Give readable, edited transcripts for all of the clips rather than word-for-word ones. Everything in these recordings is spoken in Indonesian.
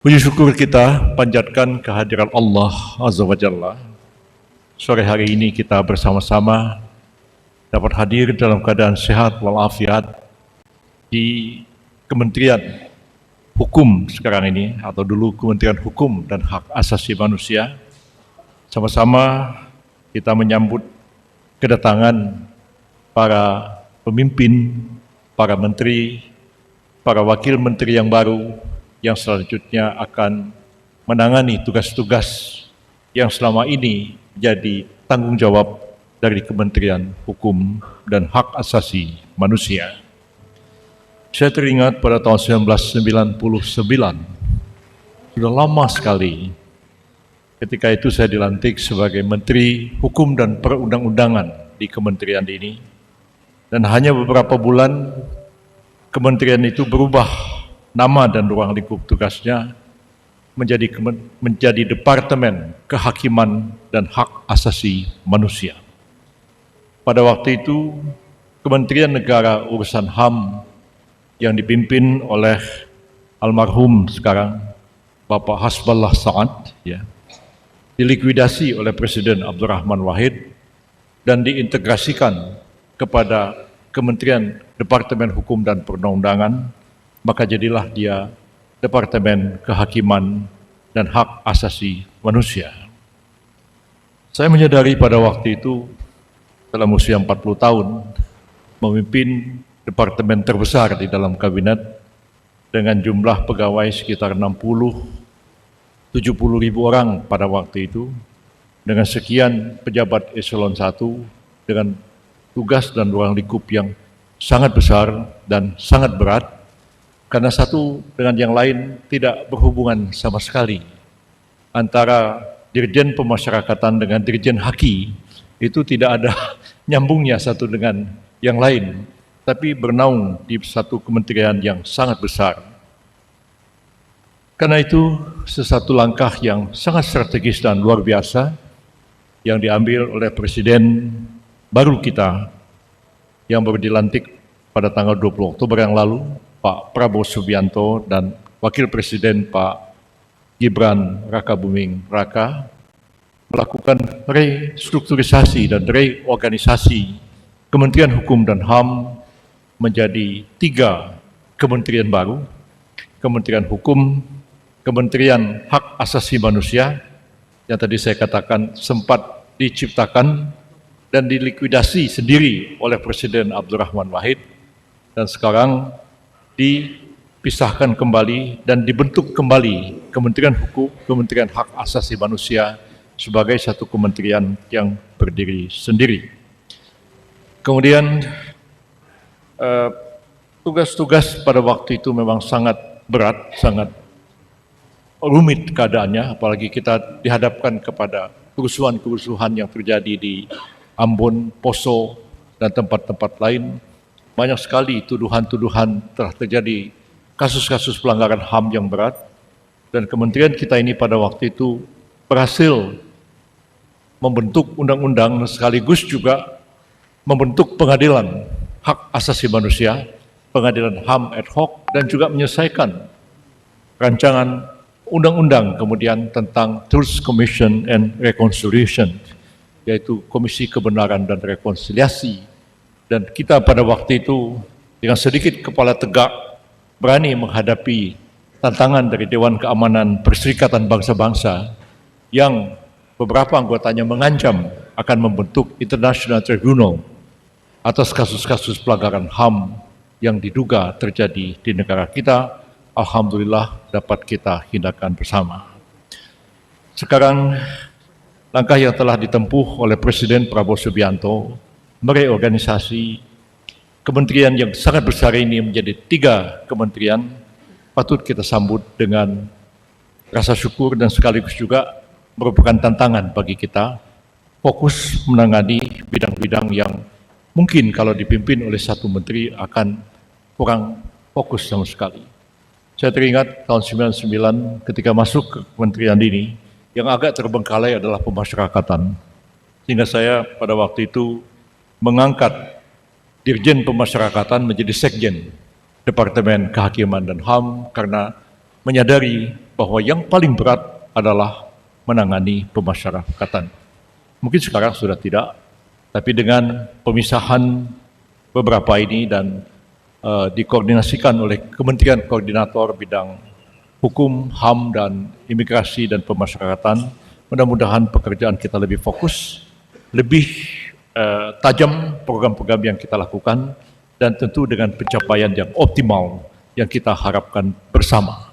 Puji syukur kita panjatkan kehadiran Allah Azza wa Jalla. Sore hari ini kita bersama-sama dapat hadir dalam keadaan sehat walafiat di Kementerian Hukum sekarang ini, atau dulu Kementerian Hukum dan Hak Asasi Manusia. Sama-sama kita menyambut kedatangan para pemimpin, para menteri, para wakil menteri yang baru, yang selanjutnya akan menangani tugas-tugas yang selama ini menjadi tanggung jawab dari Kementerian Hukum dan Hak Asasi Manusia. Saya teringat pada tahun 1999, sudah lama sekali, ketika itu saya dilantik sebagai Menteri Hukum dan Perundang-undangan di kementerian ini, dan hanya beberapa bulan kementerian itu berubah nama dan ruang lingkup tugasnya menjadi Departemen Kehakiman dan Hak Asasi Manusia. Pada waktu itu, Kementerian Negara Urusan HAM yang dipimpin oleh almarhum sekarang Bapak Hasballah Saad, dilikuidasi oleh Presiden Abdurrahman Wahid dan diintegrasikan kepada Kementerian Departemen Hukum dan Perundang-undangan. Maka jadilah dia Departemen Kehakiman dan Hak Asasi Manusia. Saya menyadari pada waktu itu, dalam usia 40 tahun, memimpin departemen terbesar di dalam kabinet dengan jumlah pegawai sekitar 60-70 ribu orang pada waktu itu, dengan sekian pejabat eselon 1, dengan tugas dan ruang lingkup yang sangat besar dan sangat berat, karena satu dengan yang lain tidak berhubungan sama sekali. Antara Dirjen Pemasyarakatan dengan Dirjen Haki itu tidak ada nyambungnya satu dengan yang lain, tapi bernaung di satu kementerian yang sangat besar. Karena itu sesuatu langkah yang sangat strategis dan luar biasa yang diambil oleh Presiden baru kita yang baru dilantik pada tanggal 20 Oktober yang lalu, Pak Prabowo Subianto, dan Wakil Presiden Pak Gibran Rakabuming Raka melakukan restrukturisasi dan reorganisasi Kementerian Hukum dan HAM menjadi 3 kementerian baru: Kementerian Hukum, Kementerian Hak Asasi Manusia yang tadi saya katakan sempat diciptakan dan dilikuidasi sendiri oleh Presiden Abdurrahman Wahid, dan sekarang dipisahkan kembali dan dibentuk kembali Kementerian Hukum, Kementerian Hak Asasi Manusia sebagai satu kementerian yang berdiri sendiri. Kemudian tugas-tugas pada waktu itu memang sangat berat, sangat rumit keadaannya, apalagi kita dihadapkan kepada kerusuhan-kerusuhan yang terjadi di Ambon, Poso, dan tempat-tempat lain. Banyak sekali tuduhan-tuduhan telah terjadi kasus-kasus pelanggaran HAM yang berat, dan kementerian kita ini pada waktu itu berhasil membentuk undang-undang sekaligus juga membentuk pengadilan hak asasi manusia, pengadilan HAM ad hoc, dan juga menyelesaikan rancangan undang-undang kemudian tentang Truth Commission and Reconciliation, yaitu Komisi Kebenaran dan Rekonsiliasi. Dan kita pada waktu itu dengan sedikit kepala tegak berani menghadapi tantangan dari Dewan Keamanan Perserikatan Bangsa-Bangsa yang beberapa anggotanya mengancam akan membentuk International Tribunal atas kasus-kasus pelanggaran HAM yang diduga terjadi di negara kita. Alhamdulillah dapat kita hindarkan bersama. Sekarang langkah yang telah ditempuh oleh Presiden Prabowo Subianto mereorganisasi kementerian yang sangat besar ini menjadi 3 kementerian patut kita sambut dengan rasa syukur, dan sekaligus juga merupakan tantangan bagi kita fokus menangani bidang-bidang yang mungkin kalau dipimpin oleh satu menteri akan kurang fokus sama sekali. Saya teringat tahun 99 ketika masuk ke kementerian ini, yang agak terbengkalai adalah pemasyarakatan, sehingga saya pada waktu itu mengangkat Dirjen Pemasyarakatan menjadi Sekjen Departemen Kehakiman dan HAM, karena menyadari bahwa yang paling berat adalah menangani pemasyarakatan. Mungkin sekarang sudah tidak, tapi dengan pemisahan beberapa ini dan dikoordinasikan oleh Kementerian Koordinator Bidang Hukum, HAM, dan Imigrasi dan Pemasyarakatan, mudah-mudahan pekerjaan kita lebih fokus, lebih tajam program-program yang kita lakukan, dan tentu dengan pencapaian yang optimal yang kita harapkan bersama.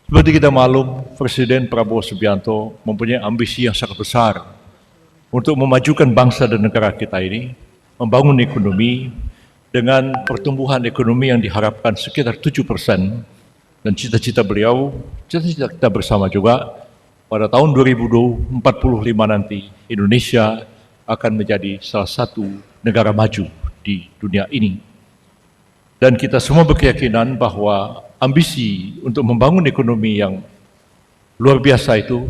Seperti kita maklum, Presiden Prabowo Subianto mempunyai ambisi yang sangat besar untuk memajukan bangsa dan negara kita ini, membangun ekonomi dengan pertumbuhan ekonomi yang diharapkan sekitar 7%, dan cita-cita beliau, cita-cita kita bersama juga, pada tahun 2045 nanti Indonesia akan menjadi salah satu negara maju di dunia ini. Dan kita semua berkeyakinan bahwa ambisi untuk membangun ekonomi yang luar biasa itu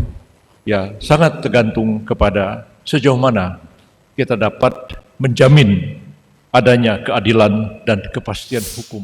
ya sangat tergantung kepada sejauh mana kita dapat menjamin adanya keadilan dan kepastian hukum.